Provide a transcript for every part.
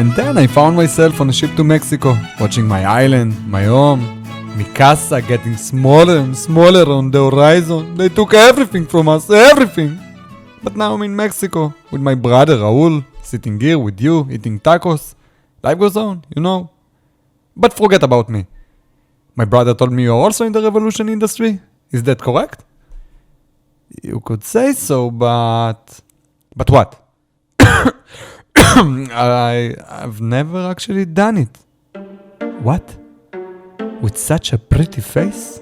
And then I found myself on a ship to Mexico, watching my island, my home, mi casa getting smaller and smaller on the horizon. They took everything from us, everything. But now I'm in Mexico, with my brother Raul, sitting here with you, eating tacos. Life goes on, you know. But forget about me. My brother told me you're also in the revolution industry. Is that correct? You could say so, but... But what? I've never actually done it. What? With such a pretty face?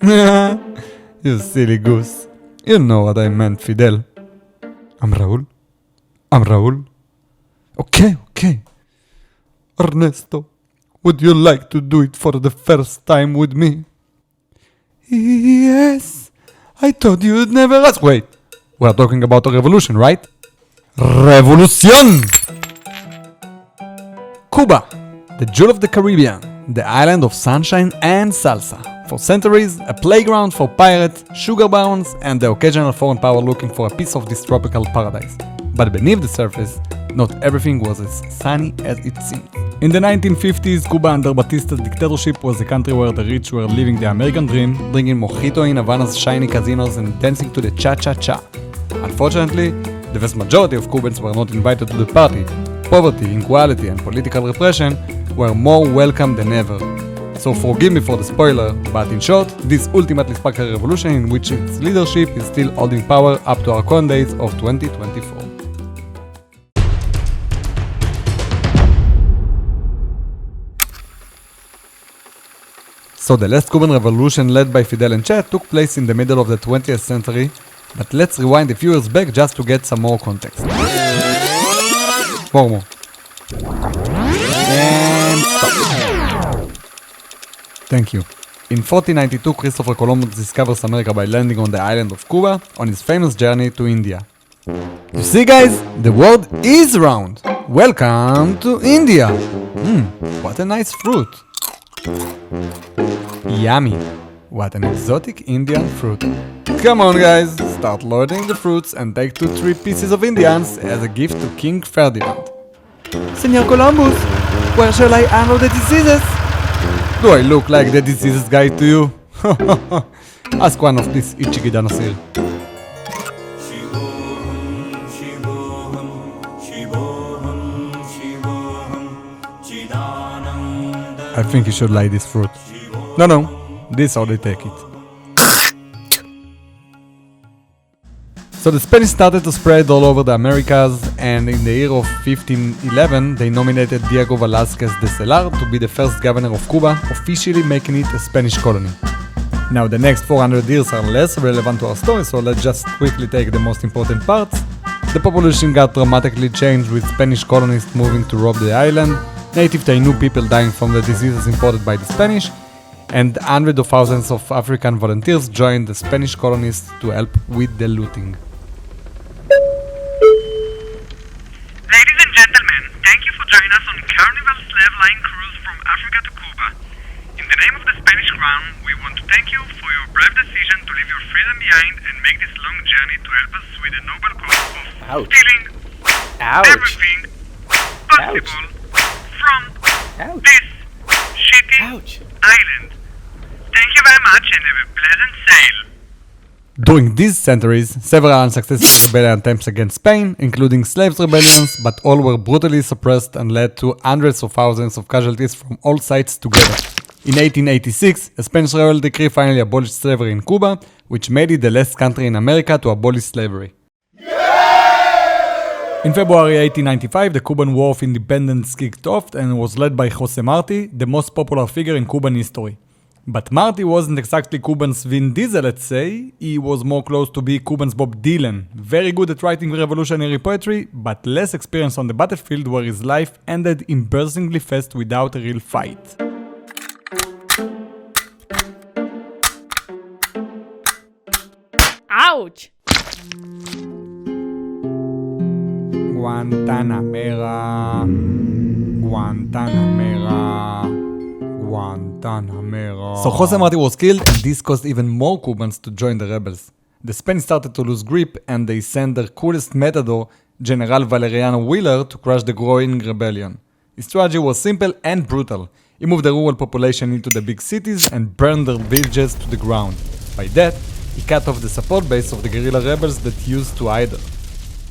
You silly goose. You know what I meant, Fidel. I'm Raul. Okay. Ernesto, would you like to do it for the first time with me? Yes. I thought you'd never ask. Wait, we're talking about a revolution, right? Revolution! Cuba, the jewel of the Caribbean, the island of sunshine and salsa. For centuries, a playground for pirates, sugar barons, and the occasional foreign power looking for a piece of this tropical paradise. But beneath the surface, not everything was as sunny as it seemed. In the 1950s, Cuba under Batista's dictatorship was a country where the rich were living the American dream, drinking mojito in Havana's shiny casinos and dancing to the cha-cha-cha. Unfortunately, the vast majority of Cubans were not invited to the party. Poverty, inequality, and political repression were more welcome than ever. So forgive me for the spoiler, but in short, this ultimately sparked a revolution in which its leadership is still holding power up to our current days of 2024. So the last Cuban Revolution led by Fidel and Che took place in the middle of the 20th century, but let's rewind a few years back just to get some more context. More. And stop. Thank you. In 1492, Christopher Columbus discovers America by landing on the island of Cuba on his famous journey to India. You see guys, the world is round. Welcome to India. What a nice fruit. Yummy. What an exotic Indian fruit. Come on guys, start loading the fruits and take 2-3 pieces of Indians as a gift to King Ferdinand. Senor Columbus, where shall I handle the diseases? Do I look like the diseases guy to you? Ask one of these itchy dinosaurs. I think you should like this fruit. No, this is how they take it. So the Spanish started to spread all over the Americas, and in the year of 1511 they nominated Diego Velázquez de Cellar to be the first governor of Cuba, officially making it a Spanish colony. Now the next 400 years are less relevant to our story, so let's just quickly take the most important parts. The population got dramatically changed with Spanish colonists moving to rob the island, native Taino people dying from the diseases imported by the Spanish, and hundreds of thousands of African volunteers joined the Spanish colonists to help with the looting. Ladies and gentlemen, thank you for joining us on Carnival Slave Line Cruise from Africa to Cuba. In the name of the Spanish Crown, we want to thank you for your brave decision to leave your freedom behind and make this long journey to help us with the noble cause of stealing everything possible from this shitty island. Thank you very much and have a pleasant sail. During these centuries, several unsuccessful rebellion attempts against Spain, including slaves rebellions, but all were brutally suppressed and led to hundreds of thousands of casualties from all sides together. In 1886, a Spanish royal decree finally abolished slavery in Cuba, which made it the last country in America to abolish slavery. In February 1895, the Cuban War of Independence kicked off and was led by Jose Marti, the most popular figure in Cuban history. But Marti wasn't exactly Cuban's Vin Diesel, let's say. He was more close to be Cuban's Bob Dylan. Very good at writing revolutionary poetry, but less experienced on the battlefield, where his life ended embarrassingly fast without a real fight. Ouch! Guantanamera. So Jose Marti was killed, and this caused even more Cubans to join the rebels. The Spanish started to lose grip, and they sent their coolest matador, General Valeriano Wheeler, to crush the growing rebellion. His strategy was simple and brutal. He moved the rural population into the big cities and burned their villages to the ground. By that, he cut off the support base of the guerrilla rebels that used to hide there.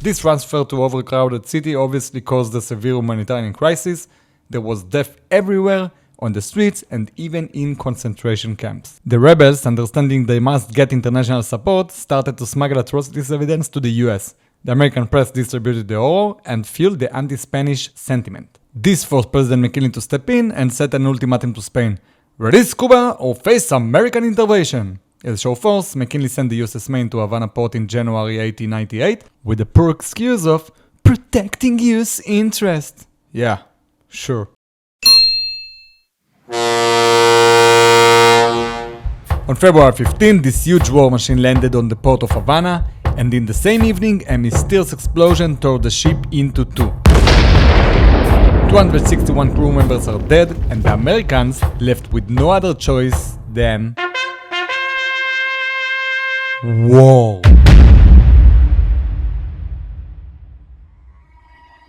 This transfer to overcrowded city obviously caused a severe humanitarian crisis. There was death everywhere, on the streets and even in concentration camps. The rebels, understanding they must get international support, started to smuggle atrocities evidence to the US. The American press distributed the horror and fueled the anti-Spanish sentiment. This forced President McKinley to step in and set an ultimatum to Spain. Release Cuba or face American intervention. As show force, McKinley sent the USS Maine to Havana port in January 1898 with the poor excuse of protecting US interest. Yeah, sure. On February 15, this huge war machine landed on the port of Havana, and in the same evening, a mysterious explosion tore the ship into two. 261 crew members are dead, and the Americans left with no other choice than war.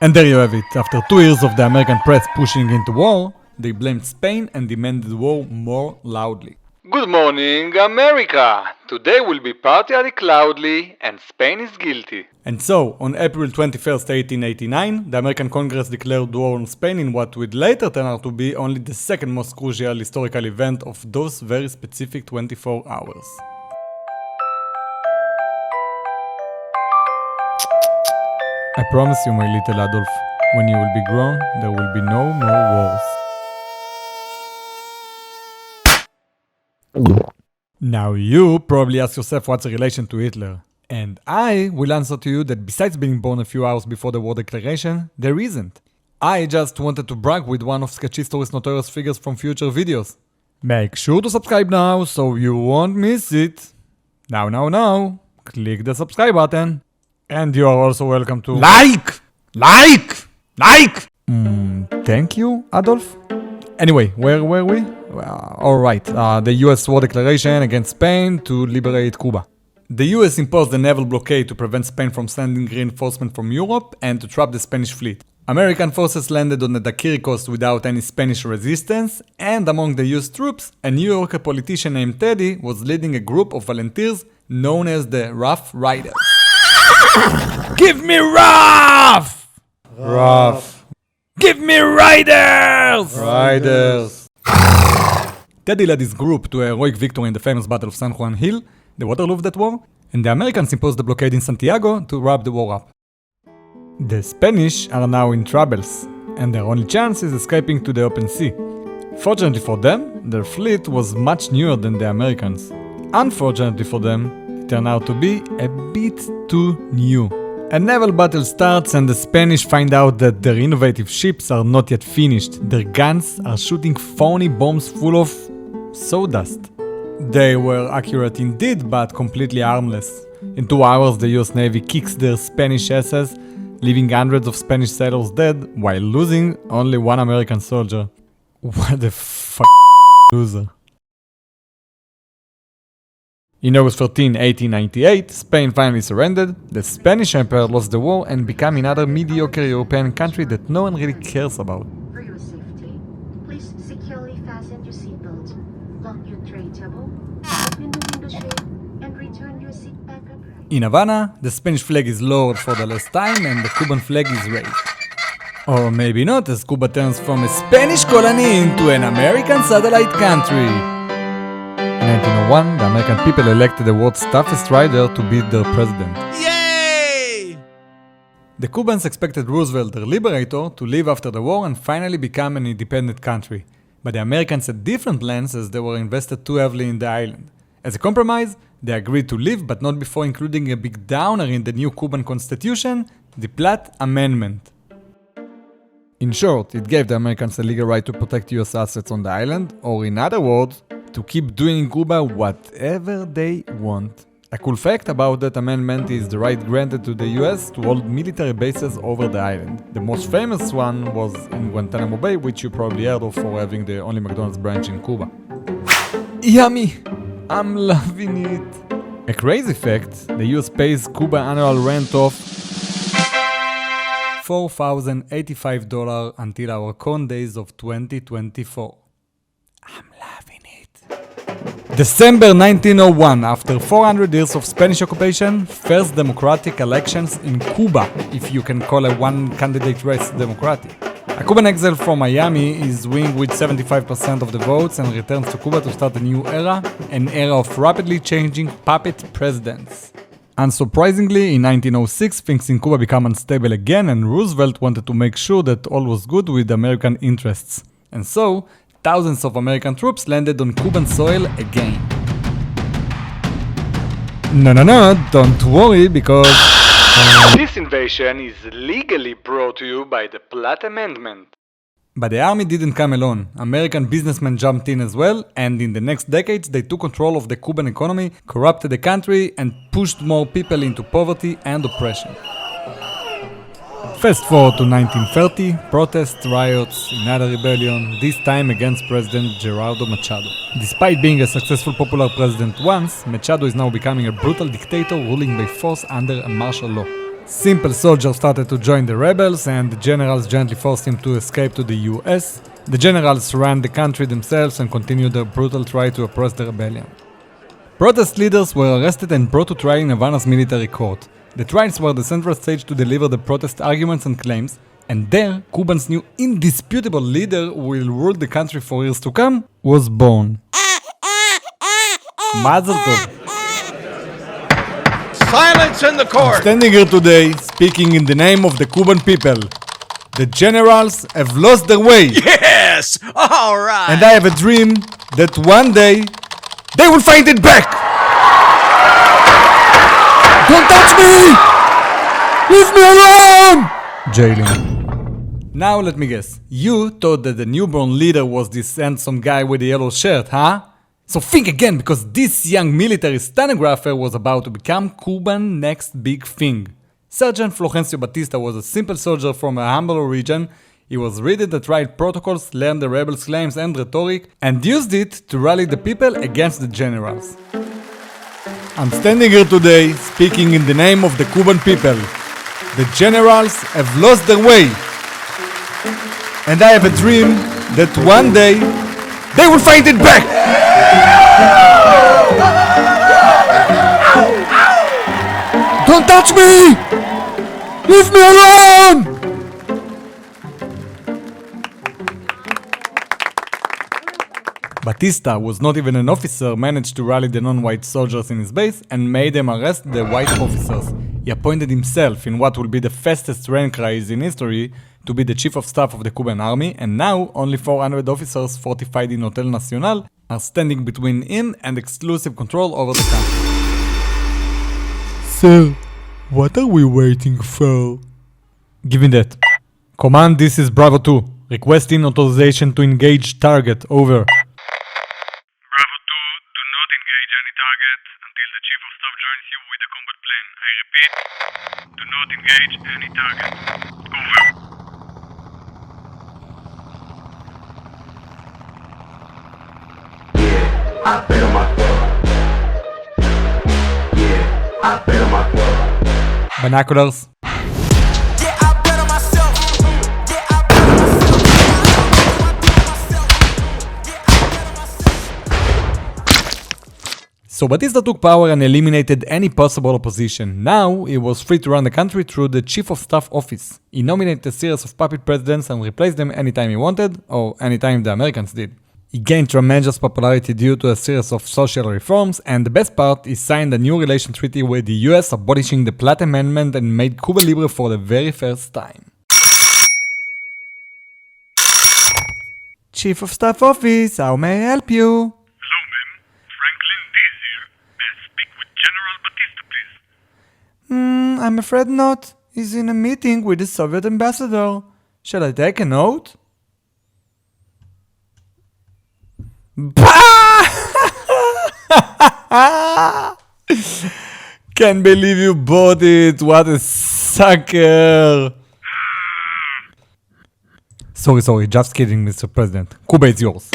And there you have it. After 2 years of the American press pushing into war, they blamed Spain and demanded war more loudly. Good morning, America! Today will be patriotic loudly, and Spain is guilty. And so, on April 21st, 1889, the American Congress declared war on Spain in what would later turn out to be only the second most crucial historical event of those very specific 24 hours. I promise you, my little Adolf, when you will be grown, there will be no more wars. Now you probably ask yourself what's the relation to Hitler. And I will answer to you that besides being born a few hours before the war declaration, there isn't. I just wanted to brag with one of sketcHistory's notorious figures from future videos. Make sure to subscribe now so you won't miss it. Now, click the subscribe button. And you are also welcome to like! Thank you, Adolf. Anyway, where were we? Alright, the US war declaration against Spain to liberate Cuba. The US imposed a naval blockade to prevent Spain from sending reinforcements from Europe and to trap the Spanish fleet. American forces landed on the Daiquiri coast without any Spanish resistance, and among the US troops, a New Yorker politician named Teddy was leading a group of volunteers known as the Rough Riders. Give me rough! Give me riders! Teddy led his group to a heroic victory in the famous Battle of San Juan Hill, the Waterloo of that war, and the Americans imposed the blockade in Santiago to wrap the war up. The Spanish are now in troubles, and their only chance is escaping to the open sea. Fortunately for them, their fleet was much newer than the Americans. Unfortunately for them, it turned out to be a bit too new. A naval battle starts and the Spanish find out that their innovative ships are not yet finished. Their guns are shooting phony bombs full of sawdust. They were accurate indeed, but completely harmless. In 2 hours, the US Navy kicks their Spanish asses, leaving hundreds of Spanish sailors dead, while losing only one American soldier. What the loser. In August 14, 1898, Spain finally surrendered, the Spanish Empire lost the war and became another mediocre European country that no one really cares about. For your safety, please securely fasten your seatbelt, lock your tray table, open the window shade, and return your seat back upright. In Havana, the Spanish flag is lowered for the last time and the Cuban flag is raised. Or maybe not, as Cuba turns from a Spanish colony into an American satellite country. In 1901, the American people elected the world's toughest rider to be their president. Yay! The Cubans expected Roosevelt, their liberator, to leave after the war and finally become an independent country. But the Americans had different plans as they were invested too heavily in the island. As a compromise, they agreed to leave, but not before including a big downer in the new Cuban constitution, the Platt Amendment. In short, it gave the Americans a legal right to protect US assets on the island, or in other words, to keep doing in Cuba whatever they want. A cool fact about that amendment is the right granted to the US to hold military bases over the island. The most famous one was in Guantanamo Bay, which you probably heard of for having the only McDonald's branch in Cuba. Yummy! I'm loving it! A crazy fact, the US pays Cuba annual rent of $4,085 until our con days of 2024. I'm loving it. December 1901, after 400 years of Spanish occupation, first democratic elections in Cuba, if you can call a one-candidate race democratic. A Cuban exile from Miami is winning with 75% of the votes and returns to Cuba to start a new era, an era of rapidly changing puppet presidents. Unsurprisingly, in 1906, things in Cuba become unstable again, and Roosevelt wanted to make sure that all was good with American interests. And so, thousands of American troops landed on Cuban soil again. No, don't worry, because this invasion is legally brought to you by the Platt Amendment. But the army didn't come alone. American businessmen jumped in as well, and in the next decades they took control of the Cuban economy, corrupted the country, and pushed more people into poverty and oppression. Fast forward to 1930, protests, riots, another rebellion, this time against President Gerardo Machado. Despite being a successful popular president once, Machado is now becoming a brutal dictator ruling by force under a martial law. Simple soldiers started to join the rebels, and the generals gently forced him to escape to the US. The generals ran the country themselves and continued their brutal try to oppress the rebellion. Protest leaders were arrested and brought to trial in Havana's military court. The trials were the central stage to deliver the protest arguments and claims, and there, Cuba's new indisputable leader who will rule the country for years to come was born. Mazel tov. Silence in the court! I'm standing here today, speaking in the name of the Cuban people. The generals have lost their way. Yes! All right! And I have a dream that one day they will find it back! Don't touch me! Leave me alone! Jailing. Now let me guess. You thought that the newborn leader was this handsome guy with the yellow shirt, huh? So think again, because this young military stenographer was about to become Cuba's next big thing. Sergeant Fulgencio Batista was a simple soldier from a humble origin. He was reading the trial protocols, learned the rebels' claims and rhetoric, and used it to rally the people against the generals. I'm standing here today, speaking in the name of the Cuban people. The generals have lost their way. And I have a dream that one day they will find it back! Don't touch me! Leave me alone! Batista, who was not even an officer, managed to rally the non-white soldiers in his base and made them arrest the white officers. He appointed himself in what will be the fastest rank rise in history to be the chief of staff of the Cuban army, and now only 400 officers fortified in Hotel Nacional are standing between him and exclusive control over the country. Sir, what are we waiting for? Give me that. Command, this is Bravo 2. Requesting authorization to engage target. Over. Bravo 2, do not engage any target until the Chief of Staff joins you with the combat plan. I repeat, do not engage any target. Over. I bet on myself. Yeah, I bet on myself. Binoculars. Yeah, I bet on myself. Yeah, I bet on myself. So Batista took power and eliminated any possible opposition. Now he was free to run the country through the Chief of Staff office. He nominated a series of puppet presidents and replaced them anytime he wanted, or anytime the Americans did. He gained tremendous popularity due to a series of social reforms, and the best part, he signed a new relation treaty with the US, abolishing the Platt Amendment and made Cuba Libre for the very first time. Chief of Staff Office, how may I help you? Hello, ma'am. Franklin Dees here. May I speak with General Batista, please? I'm afraid not. He's in a meeting with the Soviet ambassador. Shall I take a note? Can't believe you bought it. What a sucker. Sorry, just kidding, Mr. President. Cuba is yours.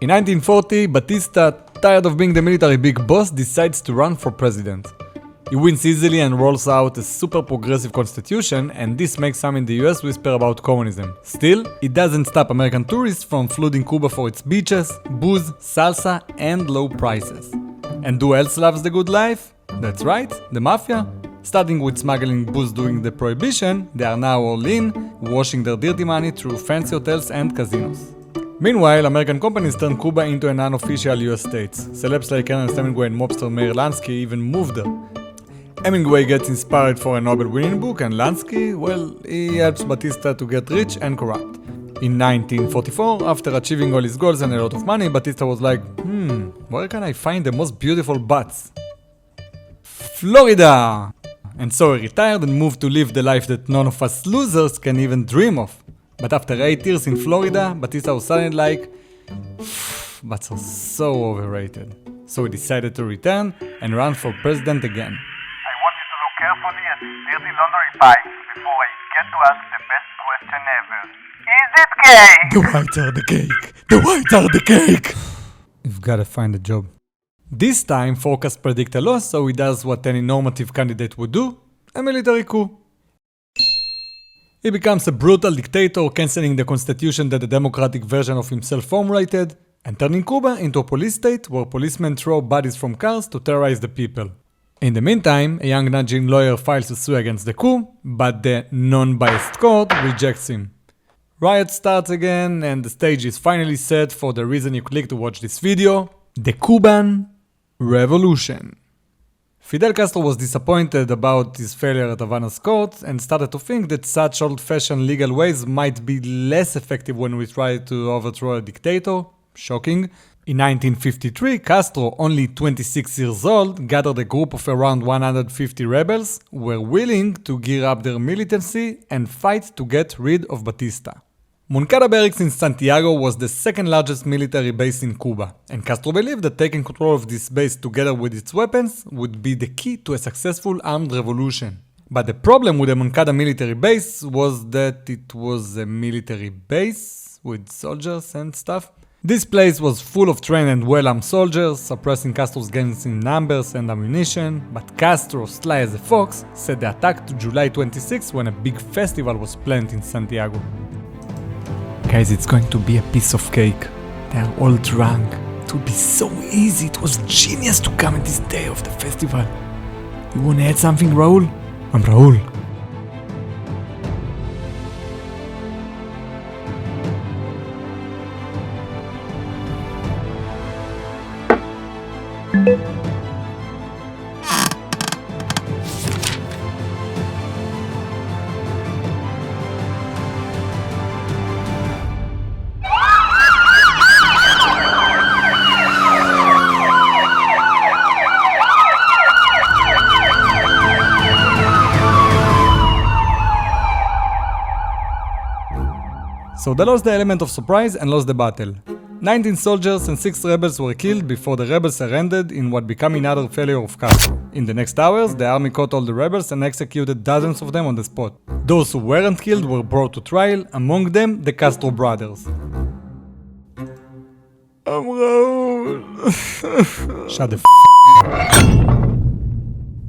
In 1940, Batista, tired of being the military big boss, decides to run for president. He wins easily and rolls out a super progressive constitution, and this makes some in the US whisper about communism. Still, it doesn't stop American tourists from flooding Cuba for its beaches, booze, salsa, and low prices. And who else loves the good life? That's right, the mafia. Starting with smuggling booze during the prohibition, they are now all in, washing their dirty money through fancy hotels and casinos. Meanwhile, American companies turned Cuba into an unofficial US state. Celebs like Ernest Hemingway and mobster Meir Lansky even moved there. Hemingway gets inspired for a Nobel-winning book, and Lansky, well, he helps Batista to get rich and corrupt. In 1944, after achieving all his goals and a lot of money, Batista was like, where can I find the most beautiful butts? Florida! And so he retired and moved to live the life that none of us losers can even dream of. But after 8 years in Florida, Batista was suddenly like, butts are so overrated. So he decided to return and run for president again. I want you to look carefully at these dirty laundry pipes before I get to ask the best question ever. Is it gay? The whites are the cake! The whites are the cake! You've gotta find a job. This time, forecasts predict a loss, so he does what any normative candidate would do, a military coup. He becomes a brutal dictator, cancelling the constitution that the democratic version of himself formulated, and turning Cuba into a police state where policemen throw bodies from cars to terrorize the people. In the meantime, a young nudging lawyer files a suit against the coup, but the non-biased court rejects him. Riot starts again, and the stage is finally set for the reason you click to watch this video, the Cuban Revolution. Fidel Castro was disappointed about his failure at Havana's court and started to think that such old-fashioned legal ways might be less effective when we try to overthrow a dictator. Shocking. In 1953, Castro, only 26 years old, gathered a group of around 150 rebels who were willing to gear up their militancy and fight to get rid of Batista. Moncada Barracks in Santiago was the second largest military base in Cuba, and Castro believed that taking control of this base together with its weapons would be the key to a successful armed revolution. But the problem with the Moncada military base was that it was a military base with soldiers and stuff. This place was full of trained and well-armed soldiers, suppressing Castro's gains in numbers and ammunition, but Castro, sly as a fox, set the attack to July 26 when a big festival was planned in Santiago. Guys, it's going to be a piece of cake. They are all drunk. It would be so easy. It was genius to come at this day of the festival. You wanna add something, Raul? I'm Raul. So they lost the element of surprise and lost the battle. 19 soldiers and 6 rebels were killed before the rebels surrendered in what became another failure of Castro. In the next hours, the army caught all the rebels and executed dozens of them on the spot. Those who weren't killed were brought to trial, among them the Castro Brothers. I'm Raul. Shut the f*** up.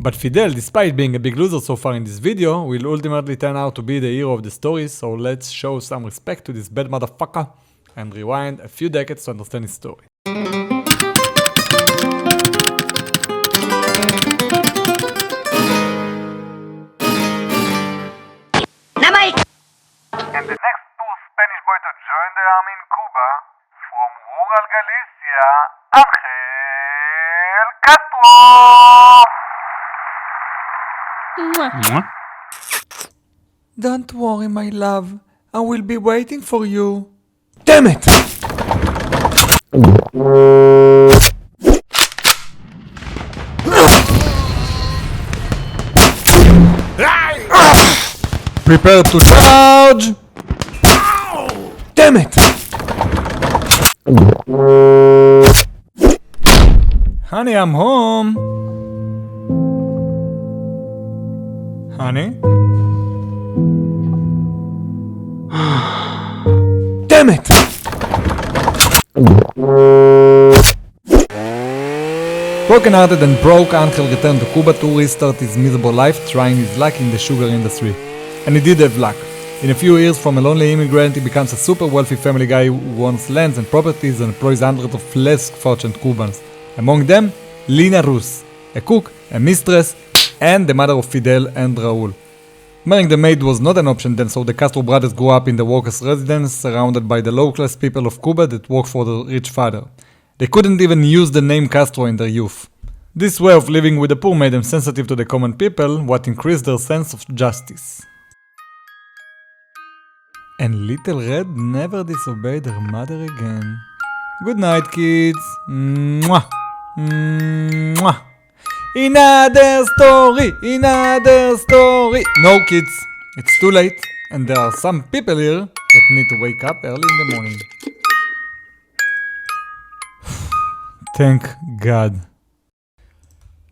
But Fidel, despite being a big loser so far in this video, will ultimately turn out to be the hero of the story, so let's show some respect to this bad motherfucker and rewind a few decades to understand his story. And the next poor Spanish boy to join the army in Cuba, from rural Galicia, Angel Castro! Don't worry, my love. I will be waiting for you. Damn it! Prepare to charge! Damn it! Honey, I'm home. Honey? Damn it! Broken-hearted and broke, Angel returned to Cuba to restart his miserable life, trying his luck in the sugar industry. And he did have luck. In a few years, from a lonely immigrant, he becomes a super wealthy family guy who owns lands and properties and employs hundreds of less fortunate Cubans. Among them, Lina Rus, a cook, a mistress, and the mother of Fidel and Raul. Marrying the maid was not an option then, so the Castro brothers grew up in the workers' residence, surrounded by the low-class people of Cuba that work for the rich father. They couldn't even use the name Castro in their youth. This way of living with the poor made them sensitive to the common people, what increased their sense of justice. And Little Red never disobeyed her mother again. Good night, kids. Mwah. Mwah. Another story. No, kids, it's too late, and there are some people here that need to wake up early in the morning. Thank God.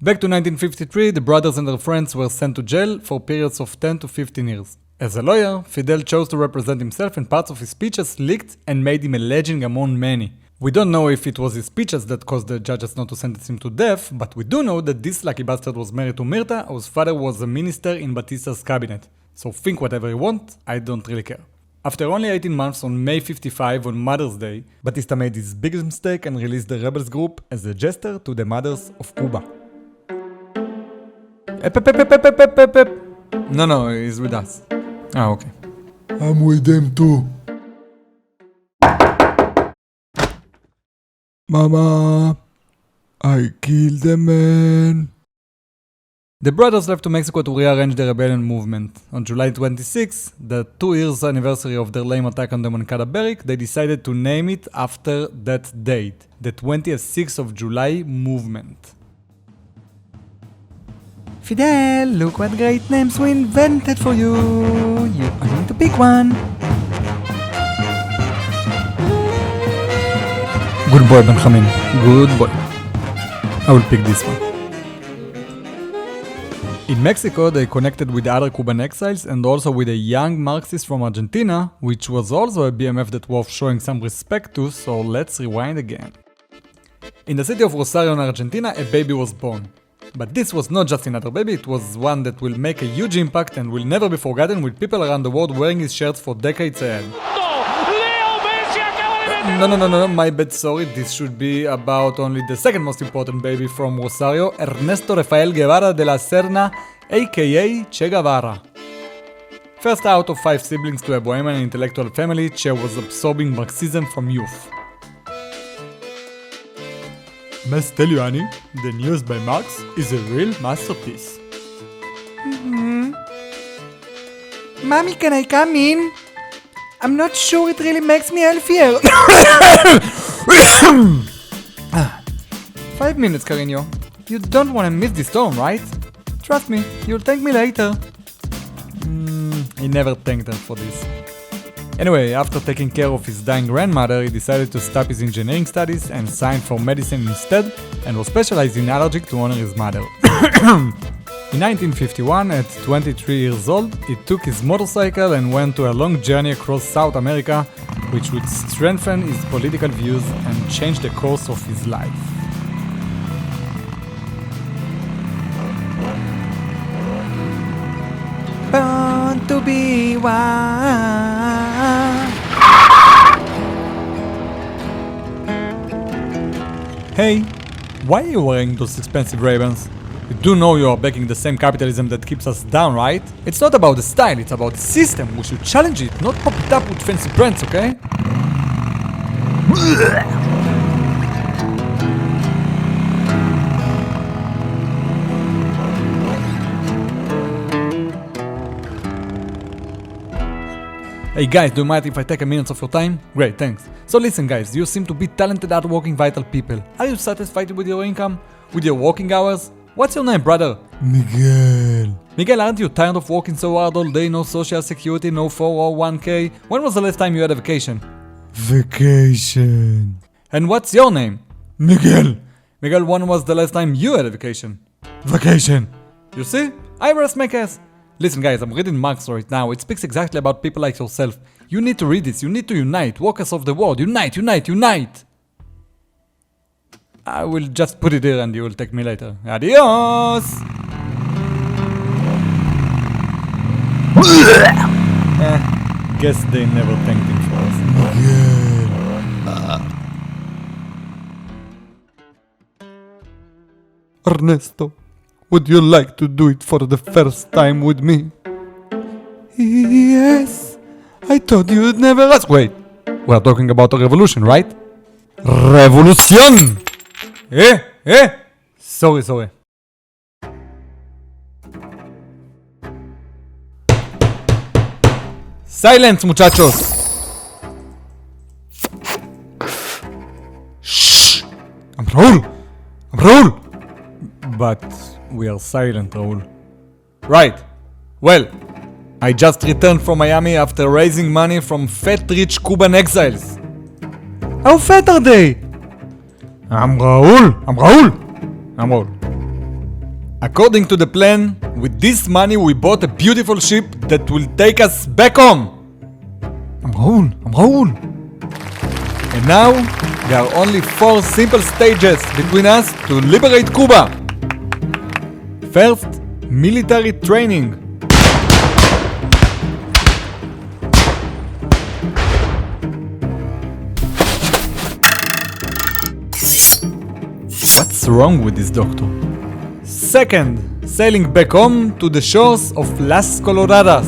Back to 1953, the brothers and their friends were sent to jail for periods of 10 to 15 years. As a lawyer, Fidel chose to represent himself, and parts of his speeches leaked and made him a legend among many. We don't know if it was his speeches that caused the judges not to sentence him to death, but we do know that this lucky bastard was married to Mirta, whose father was a minister in Batista's cabinet. So think whatever you want, I don't really care. After only 18 months, on May 55, on Mother's Day, Batista made his biggest mistake and released the Rebels group as a gesture to the mothers of Cuba. No, he's with us. Ah, okay. I'm with them too. Mama, I killed a man. The brothers left to Mexico to rearrange the rebellion movement. On July 26, the 2 years anniversary of their lame attack on the Moncada Barracks, they decided to name it after that date, the 26th of July movement. Fidel, look what great names we invented for you. You only need to pick one. Good boy, Benjamin. Good boy. I will pick this one. In Mexico, they connected with other Cuban exiles and also with a young Marxist from Argentina, which was also a BMF that worth showing some respect to, so let's rewind again. In the city of Rosario in Argentina, a baby was born. But this was not just another baby, it was one that will make a huge impact and will never be forgotten, with people around the world wearing his shirts for decades ahead. No, my bad, sorry, this should be about only the second most important baby from Rosario, Ernesto Rafael Guevara de la Serna, aka Che Guevara. First out of 5 siblings to a bohemian intellectual family, Che was absorbing Marxism from youth. Must tell you, Annie, the news by Marx is a real masterpiece. Mommy, can I come in? I'm not sure it really makes me healthier. 5 minutes, Carino. You don't want to miss the storm, right? Trust me, you'll thank me later. He never thanked her for this. Anyway, after taking care of his dying grandmother, he decided to stop his engineering studies and sign for medicine instead, and was specialized in allergy to honor his mother. In 1951, at 23 years old, he took his motorcycle and went to a long journey across South America, which would strengthen his political views and change the course of his life. Born to be wild. Hey, why are you wearing those expensive Ray-Bans? You do know you are backing the same capitalism that keeps us down, right? It's not about the style, it's about the system. We should challenge it, not pop it up with fancy brands, okay? Hey guys, do you mind if I take a minute of your time? Great, thanks. So listen guys, you seem to be talented, hardworking, vital people. Are you satisfied with your income? With your working hours? What's your name, brother? Miguel. Miguel, aren't you tired of working so hard all day? No social security, no 401k? When was the last time you had a vacation? Vacation. And what's your name? Miguel. Miguel, when was the last time you had a vacation? Vacation. You see? I rest my case. Listen guys, I'm reading Marx right now. It speaks exactly about people like yourself. You need to read this. You need to unite. Workers of the world. Unite, unite, unite. I will just put it here and you will take me later. Adios! Guess they never thanked him for us. Ernesto, would you like to do it for the first time with me? Yes, I thought you'd never ask. Wait, we're talking about a revolution, right? Revolution! Sorry. Silence, muchachos! Shh! I'm Raul! But we are silent, Raul. Right. Well, I just returned from Miami after raising money from fat rich Cuban exiles. How fat are they? I'm Raul. According to the plan, with this money we bought a beautiful ship that will take us back home. I'm Raul. And now, there are only 4 simple stages between us to liberate Cuba. First, military training. What's wrong with this doctor? Second, sailing back home to the shores of Las Coloradas.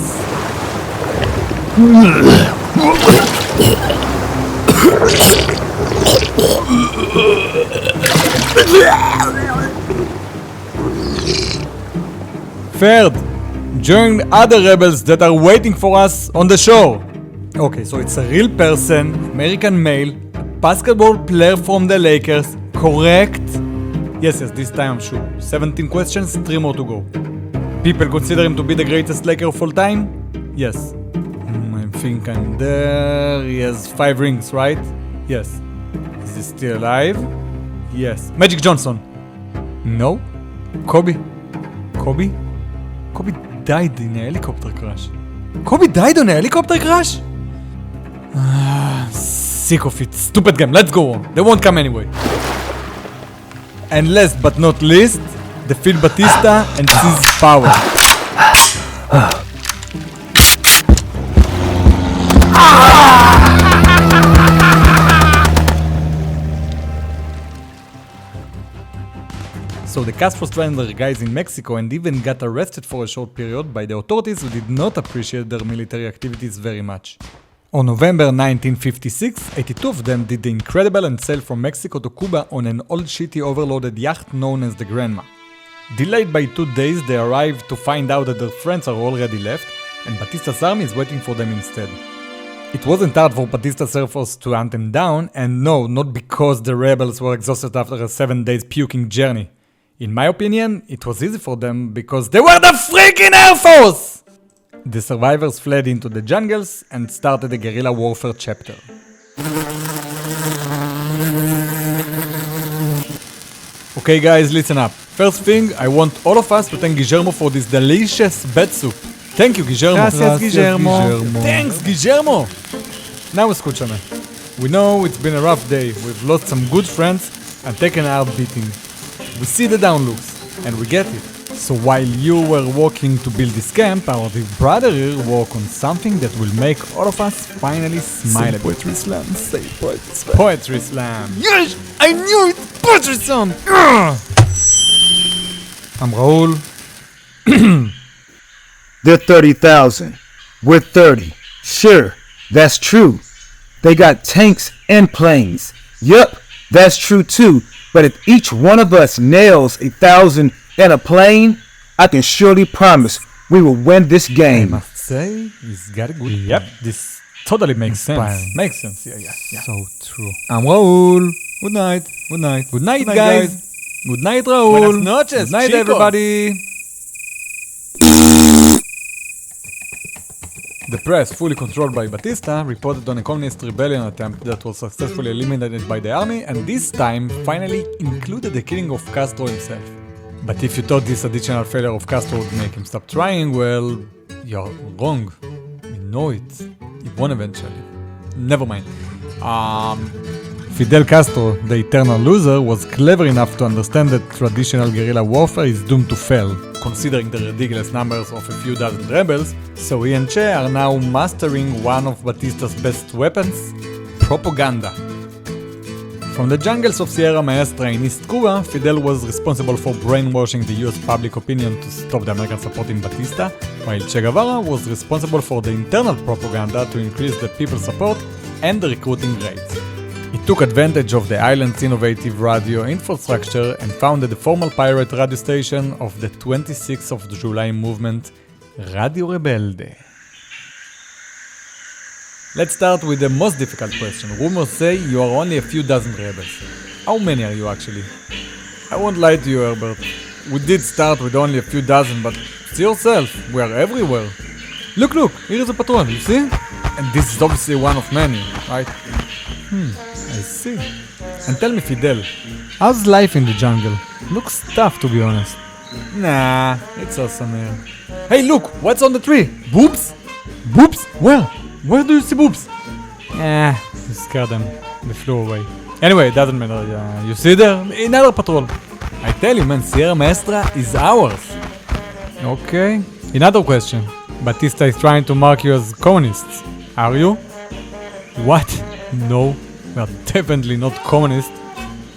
Third, join other rebels that are waiting for us on the shore. Okay, so it's a real person, American male, a basketball player from the Lakers, correct? Yes, this time I'm sure. 17 questions, 3 more to go. People consider him to be the greatest Laker of all time? Yes. I think I'm there. He has 5 rings, right? Yes. Is he still alive? Yes. Magic Johnson? No. Kobe died in a helicopter crash. Kobe died on a helicopter crash? Sick of it. Stupid game. Let's go on. They won't come anyway. And last but not least, defeat Batista and seize power. So the Castro stranded their guys in Mexico and even got arrested for a short period by the authorities who did not appreciate their military activities very much. On November 1956, 82 of them did the incredible and sailed from Mexico to Cuba on an old shitty overloaded yacht known as the Grandma. Delayed by 2 days, they arrived to find out that their friends are already left and Batista's army is waiting for them instead. It wasn't hard for Batista's Air Force to hunt them down, and no, not because the rebels were exhausted after a 7 days puking journey. In my opinion, it was easy for them because they were the freaking Air Force! The survivors fled into the jungles and started a guerrilla warfare chapter. Okay guys, listen up. First thing, I want all of us to thank Guillermo for this delicious bed soup. Thank you, Guillermo. Gracias, Guillermo. Thanks, Guillermo. Now escúchame. We know it's been a rough day. We've lost some good friends and taken a hard beating. We see the downlooks, and we get it. So while you were working to build this camp, our big brother here worked on something that will make all of us finally smile a bit. Poetry slam, say poetry slam. Poetry slam. Yes! I knew it! Poetry slam! I'm Raul. They're 30,000. We're 30. Sure, that's true. They got tanks and planes. Yup, that's true too. But if each one of us nails 1,000 and a plane, I can surely promise we will win this I game. must say, he's got a good Yep, this totally makes sense. Makes sense, yeah. So true. I'm Raul. Good night. Good night. Good night, guys. Good night, Raul. Buenas noches, Good night, chicos. everybody. The press, fully controlled by Batista, reported on a communist rebellion attempt that was successfully eliminated by the army and this time finally included the killing of Castro himself. But if you thought this additional failure of Castro would make him stop trying, well, you're wrong. You know it. He won eventually. Never mind. Fidel Castro, the eternal loser, was clever enough to understand that traditional guerrilla warfare is doomed to fail, considering the ridiculous numbers of a few dozen rebels, so he and Che are now mastering one of Batista's best weapons, propaganda. From the jungles of Sierra Maestra in East Cuba, Fidel was responsible for brainwashing the US public opinion to stop the American support in Batista, while Che Guevara was responsible for the internal propaganda to increase the people's support and the recruiting rates. He took advantage of the island's innovative radio infrastructure and founded the formal pirate radio station of the 26th of July movement, Radio Rebelde. Let's start with the most difficult question. Rumors say you are only a few dozen rebels. How many are you actually? I won't lie to you, Herbert. We did start with only a few dozen, but see yourself, we are everywhere. Look, here is a patrol, you see? And this is obviously one of many, right? I see. And tell me, Fidel, how's life in the jungle? Looks tough, to be honest. Nah, it's awesome here. Hey, look, what's on the tree? Boobs? Boobs? Where do you see boobs? You scared them. They flew away. Anyway, it doesn't matter. You see there? Another patrol. I tell you, man, Sierra Maestra is ours. Okay. Another question. Batista is trying to mark you as communists. Are you? What? No, we are definitely not communists.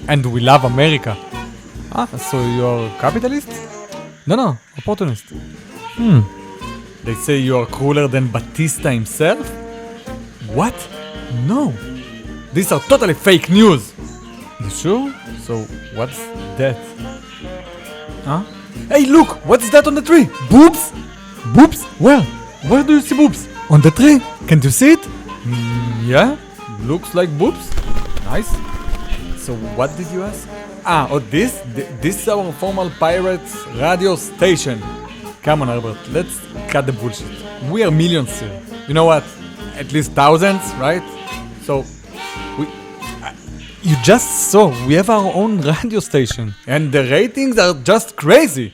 And we love America. So you're capitalist? No, opportunist. They say you are cooler than Batista himself? What? No. These are totally fake news. You sure? So what's that? Hey, look! What's that on the tree? Boobs? Boobs? Where do you see boobs? On the tree? Can't you see it? Yeah. Looks like boobs. Nice. So what did you ask? This is our formal pirates radio station. Come on, Herbert, let's cut the bullshit. We are millions here. You know what? At least thousands, right? So, you just saw, we have our own radio station. And the ratings are just crazy.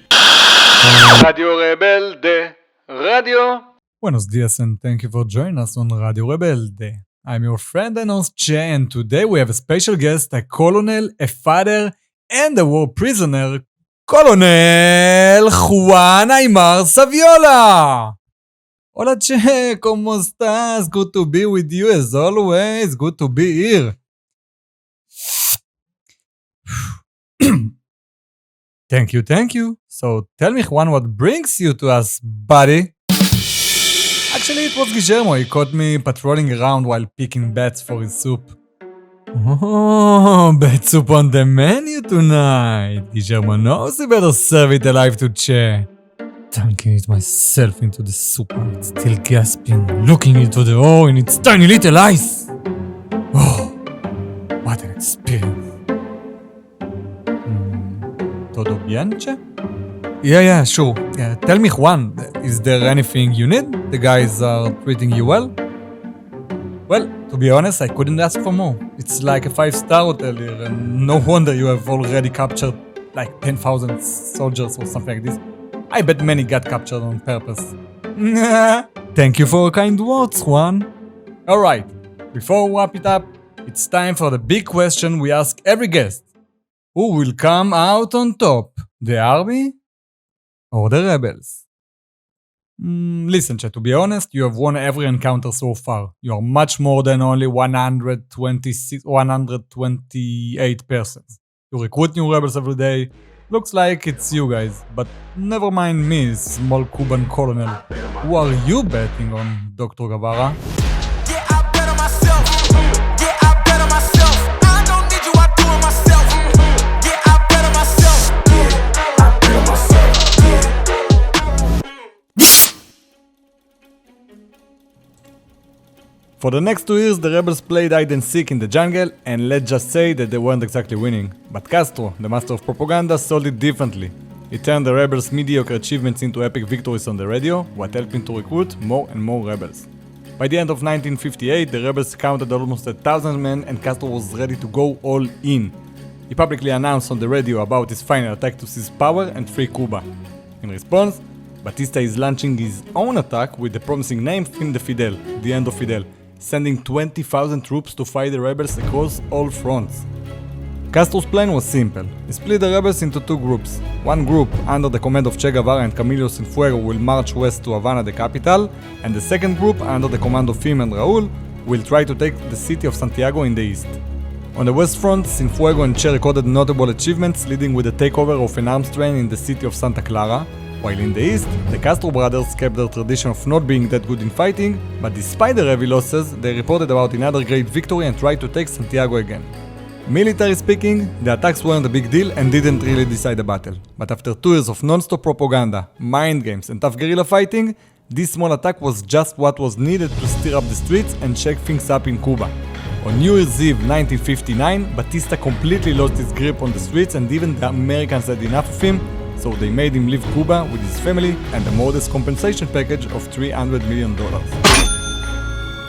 Radio Rebelde. Radio. Buenos dias and thank you for joining us on Radio Rebelde. I'm your friend and host Che, and today we have a special guest, a colonel, a father, and a war prisoner, Colonel Juan Aymar Saviola! Hola Che, ¿cómo estás? Good to be with you as always. Good to be here. Thank you. So tell me, Juan, what brings you to us, buddy? Actually, it was Guillermo. He caught me patrolling around while picking bats for his soup. Oh, bat soup on the menu tonight. Guillermo knows he better serve it alive to Che. Dunking it myself into the soup while it's still gasping, looking into the ore in its tiny little eyes. Oh, what an experience. Todo bien, Che? Yeah, sure. Tell me, Juan, is there anything you need? The guys are treating you well? Well, to be honest, I couldn't ask for more. It's like a 5-star hotel here, and no wonder you have already captured like 10,000 soldiers or something like this. I bet many got captured on purpose. Thank you for your kind words, Juan. Alright, before we wrap it up, it's time for the big question we ask every guest. Who will come out on top? The army or the rebels? Listen, Che, to be honest, you have won every encounter so far. You are much more than only 128 persons. You recruit new rebels every day. Looks like it's you guys, but never mind me, small Cuban colonel. Who are you betting on, Dr. Guevara? For the next 2 years, the rebels played hide and seek in the jungle, and let's just say that they weren't exactly winning. But Castro, the master of propaganda, sold it differently. He turned the rebels' mediocre achievements into epic victories on the radio, while helping to recruit more and more rebels. By the end of 1958, the rebels counted almost 1,000 men, and Castro was ready to go all in. He publicly announced on the radio about his final attack to seize power and free Cuba. In response, Batista is launching his own attack with the promising name Fin de Fidel, the end of Fidel. sending 20,000 troops to fight the rebels across all fronts. Castro's plan was simple. He split the rebels into two groups. One group, under the command of Che Guevara and Camilo Cienfuegos, will march west to Havana, the capital, and the second group, under the command of him and Raul, will try to take the city of Santiago in the east. On the west front, Cienfuegos and Che recorded notable achievements, leading with the takeover of an arms train in the city of Santa Clara, while in the east, the Castro Brothers kept their tradition of not being that good in fighting, but despite the heavy losses, they reported about another great victory and tried to take Santiago again. Military speaking, the attacks weren't a big deal and didn't really decide the battle. But after 2 years of non-stop propaganda, mind games and tough guerrilla fighting, this small attack was just what was needed to stir up the streets and shake things up in Cuba. On New Year's Eve 1959, Batista completely lost his grip on the streets and even the Americans had enough of him, so they made him leave Cuba with his family and a modest compensation package of $300 million.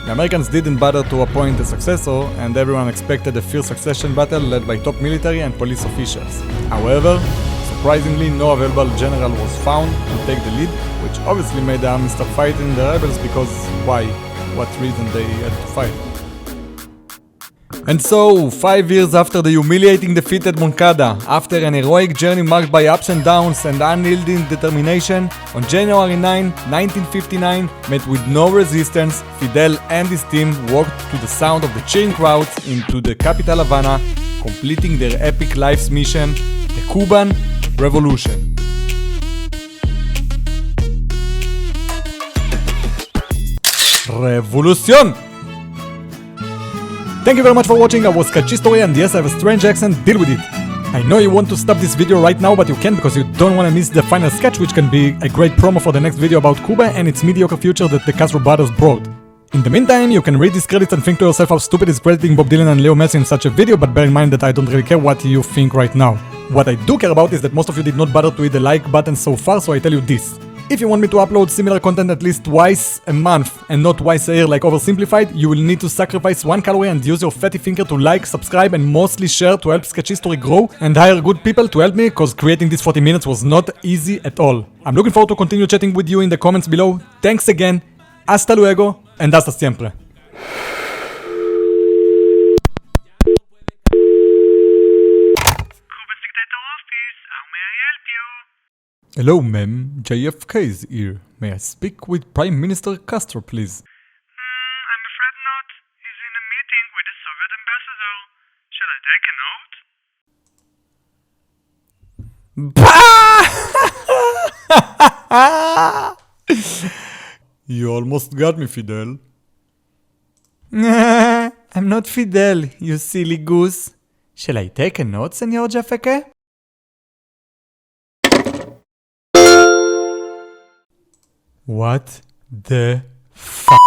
The Americans didn't bother to appoint a successor, and everyone expected a fierce succession battle led by top military and police officials. However, surprisingly, no available general was found to take the lead, which obviously made the army stop fighting the rebels because why? What reason they had to fight? And so, 5 years after the humiliating defeat at Moncada, after an heroic journey marked by ups and downs and unyielding determination, on January 9, 1959, met with no resistance, Fidel and his team walked to the sound of the cheering crowds into the capital Havana, completing their epic life's mission, the Cuban Revolution. Revolution! Thank you very much for watching. I was sketcHistory, and yes, I have a strange accent, deal with it. I know you want to stop this video right now, but you can't because you don't want to miss the final sketch, which can be a great promo for the next video about Cuba and its mediocre future that the Castro Brothers brought. In the meantime, you can read these credits and think to yourself how stupid is crediting Bob Dylan and Leo Messi in such a video, but bear in mind that I don't really care what you think right now. What I do care about is that most of you did not bother to hit the like button so far, so I tell you this. If you want me to upload similar content at least twice a month and not twice a year like Oversimplified, you will need to sacrifice 1 calorie and use your fatty finger to like, subscribe and mostly share to help sketcHistory grow and hire good people to help me, cause creating these 40 minutes was not easy at all. I'm looking forward to continue chatting with you in the comments below. Thanks again, hasta luego, and hasta siempre. Cuba's dictator office, how may I help you? Hello, ma'am. JFK is here. May I speak with Prime Minister Castro, please? I'm afraid not. He's in a meeting with the Soviet ambassador. Shall I take a note? You almost got me, Fidel. I'm not Fidel, you silly goose. Shall I take a note, Senor JFK? What the fuck?